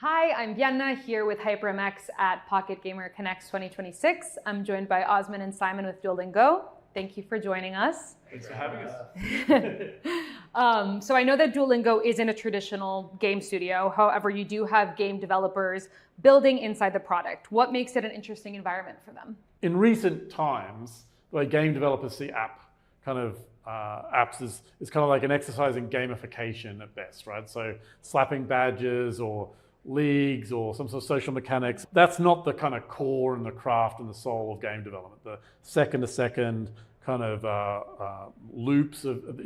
Hi, I'm Vienna here with HyprMX at Pocket Gamer Connects 2026. I'm joined by Osman and Simon with Duolingo. Thank you for joining us. Thanks for having us. So I know that Duolingo isn't a traditional game studio. However, you do have game developers building inside the product. What makes it an interesting environment for them? In recent times, the way game developers see apps is kind of like an exercise in gamification at best, right? So slapping badges or leagues or some sort of social mechanics, that's not the kind of core and the craft and the soul of game development. The second to second kind of loops of,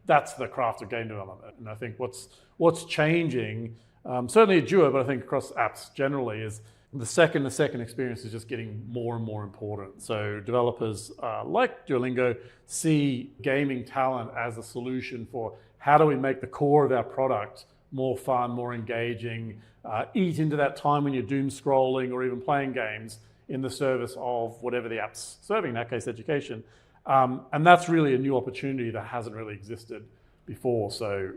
that's the craft of game development. And I think what's changing, certainly at Duo, but I think across apps generally, is the second to second experience is just getting more and more important. So developers like Duolingo see gaming talent as a solution for how do we make the core of our product more fun, more engaging, eat into that time when you're doom scrolling or even playing games in the service of whatever the app's serving, in that case, education. And that's really a new opportunity that hasn't really existed before. So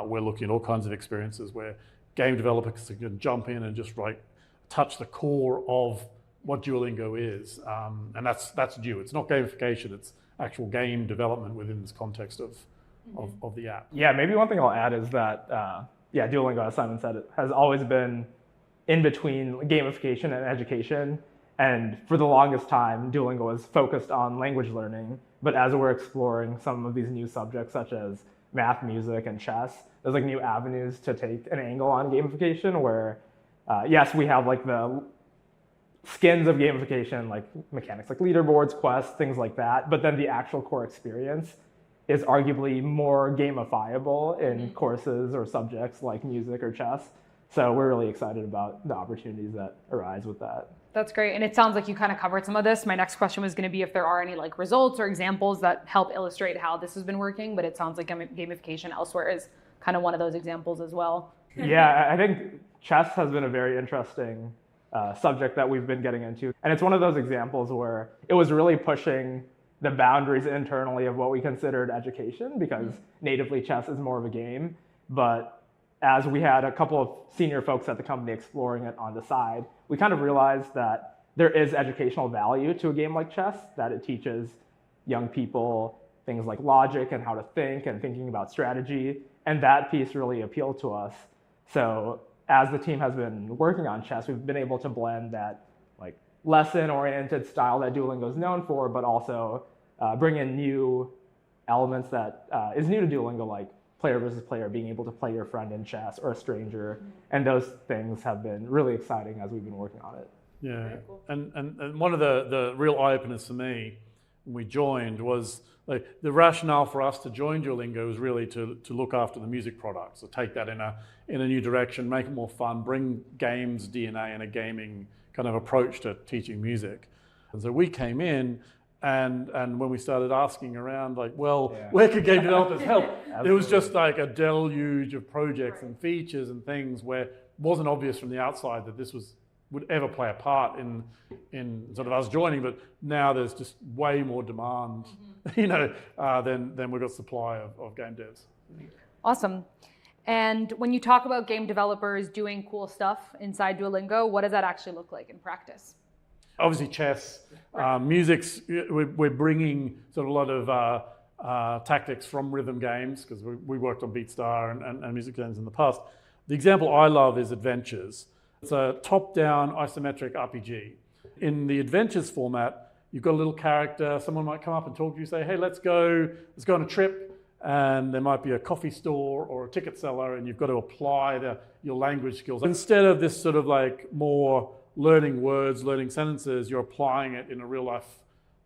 we're looking at all kinds of experiences where game developers can jump in and just touch the core of what Duolingo is. And that's Duo. It's not gamification, it's actual game development within this context of the app. Yeah, maybe one thing I'll add is that, Duolingo, as Simon said, it has always been in between gamification and education. And for the longest time, Duolingo was focused on language learning. But as we're exploring some of these new subjects, such as math, music, and chess, there's new avenues to take an angle on gamification where, yes, we have the skins of gamification, like mechanics like leaderboards, quests, things like that. But then the actual core experience is arguably more gamifiable in courses or subjects like music or chess. So we're really excited about the opportunities that arise with that. That's great. And it sounds like you kind of covered some of this. My next question was going to be if there are any results or examples that help illustrate how this has been working, but it sounds like gamification elsewhere is kind of one of those examples as well. Yeah, I think chess has been a very interesting subject that we've been getting into. And it's one of those examples where it was really pushing the boundaries internally of what we considered education, because natively chess is more of a game. But as we had a couple of senior folks at the company exploring it on the side, we kind of realized that there is educational value to a game like chess, that it teaches young people things like logic and how to think and thinking about strategy. And that piece really appealed to us. So as the team has been working on chess, we've been able to blend that lesson-oriented style that Duolingo is known for, but also bring in new elements that is new to Duolingo, like player versus player, being able to play your friend in chess or a stranger. And those things have been really exciting as we've been working on it. Yeah, cool. and one of the real eye-openers for me when we joined was the rationale for us to join Duolingo was really to look after the music product, so take that in a new direction, make it more fun, bring games DNA and a gaming kind of approach to teaching music. And so we came in and when we started asking around where could game developers help? It was just a deluge of projects and features and things where it wasn't obvious from the outside that this would ever play a part in sort of us joining, but now there's just way more demand, than we've got supply of game devs. Awesome. And when you talk about game developers doing cool stuff inside Duolingo, what does that actually look like in practice? Obviously chess, music's, we're bringing sort of a lot of tactics from rhythm games, because we worked on BeatStar and music games in the past. The example I love is Adventures. It's a top-down isometric RPG. In the Adventures format, you've got a little character, someone might come up and talk to you, say, hey, let's go on a trip. And there might be a coffee store or a ticket seller, and you've got to apply your language skills. Instead of this sort of more learning words, learning sentences, you're applying it in a real life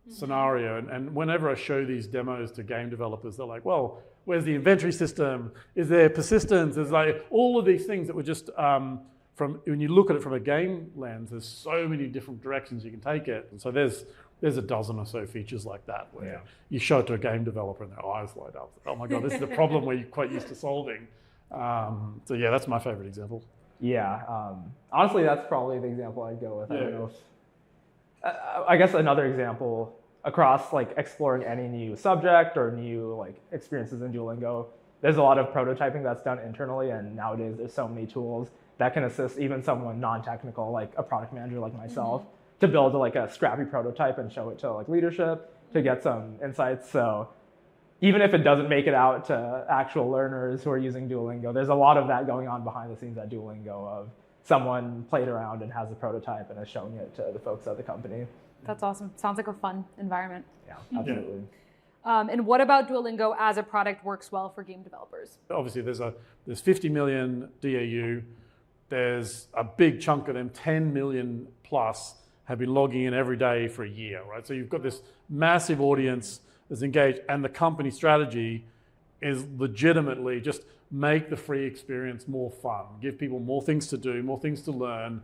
scenario. And whenever I show these demos to game developers, they're like, well, where's the inventory system? Is there persistence? There's all of these things that were just, when you look at it from a game lens, there's so many different directions you can take it. And so there's a dozen or so features like that where you show it to a game developer and their eyes light up. Oh my God, this is a problem we're quite used to solving. So yeah, that's my favorite example. Yeah, honestly, that's probably the example I'd go with. I don't know if, I guess another example across exploring any new subject or new experiences in Duolingo, there's a lot of prototyping that's done internally, and nowadays there's so many tools that can assist even someone non-technical, like a product manager like myself, to build like a scrappy prototype and show it to like leadership to get some insights. So even if it doesn't make it out to actual learners who are using Duolingo, there's a lot of that going on behind the scenes at Duolingo of someone played around and has a prototype and is showing it to the folks at the company. That's awesome. Sounds like a fun environment. Yeah, absolutely. And what about Duolingo as a product works well for game developers? Obviously, there's 50 million DAU. There's a big chunk of them, 10 million plus, have been logging in every day for a year, right? So you've got this massive audience that's engaged, and the company strategy is legitimately just make the free experience more fun, give people more things to do, more things to learn,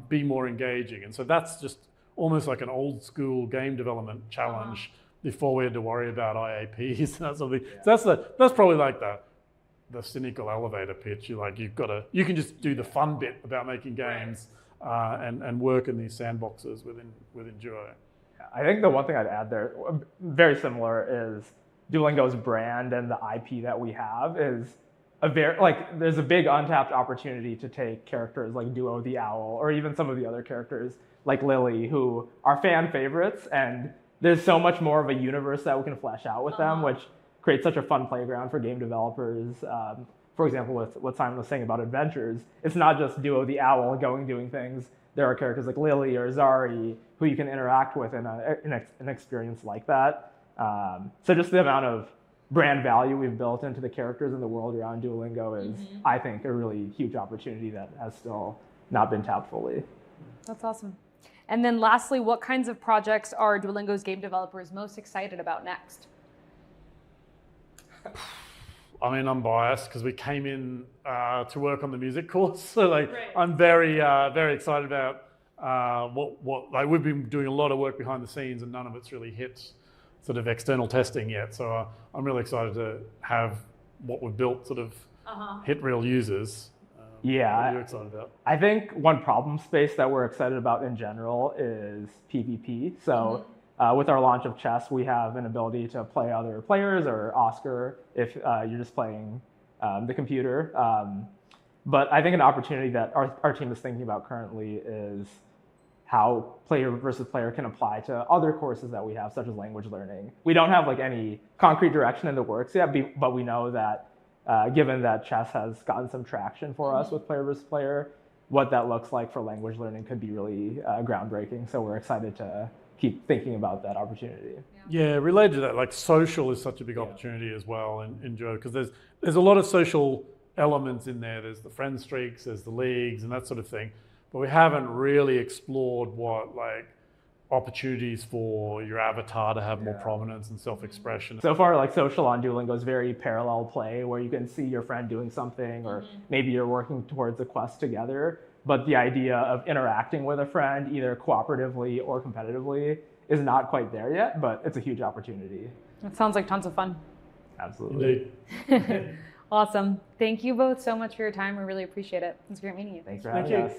be more engaging. And so that's just almost like an old school game development challenge before we had to worry about IAPs and that sort of thing. Yeah. So that's probably like the cynical elevator pitch. You can just do the fun bit about making games and work in these sandboxes within Duo. I think the one thing I'd add there, very similar, is Duolingo's brand and the IP that we have is there's a big untapped opportunity to take characters like Duo the Owl, or even some of the other characters like Lily, who are fan favorites, and there's so much more of a universe that we can flesh out with them, which creates such a fun playground for game developers. For example, with what Simon was saying about adventures, it's not just Duo the Owl doing things. There are characters like Lily or Zari who you can interact with in an experience like that. So just the amount of brand value we've built into the characters in the world around Duolingo is, I think, a really huge opportunity that has still not been tapped fully. That's awesome. And then lastly, what kinds of projects are Duolingo's game developers most excited about next? I mean, I'm biased because we came in to work on the music course. So I'm very, very excited about we've been doing a lot of work behind the scenes and none of it's really hit sort of external testing yet. So I'm really excited to have what we've built sort of hit real users. What are you excited about? I think one problem space that we're excited about in general is PvP. So with our launch of chess, we have an ability to play other players, or Oscar if you're just playing the computer. But I think an opportunity that our team is thinking about currently is how player versus player can apply to other courses that we have, such as language learning. We don't have any concrete direction in the works yet, but we know that given that chess has gotten some traction for us with player versus player, what that looks like for language learning could be really groundbreaking. So we're excited to keep thinking about that opportunity. Yeah, related to that, social is such a big opportunity as well in Duo, because there's a lot of social elements in there. There's the friend streaks, there's the leagues and that sort of thing. But we haven't really explored what opportunities for your avatar to have more prominence and self-expression. So far, social on Duolingo is very parallel play, where you can see your friend doing something, or maybe you're working towards a quest together. But the idea of interacting with a friend, either cooperatively or competitively, is not quite there yet, but it's a huge opportunity. That sounds like tons of fun. Absolutely. Awesome. Thank you both so much for your time. We really appreciate it. It's great meeting you. Thanks for having us.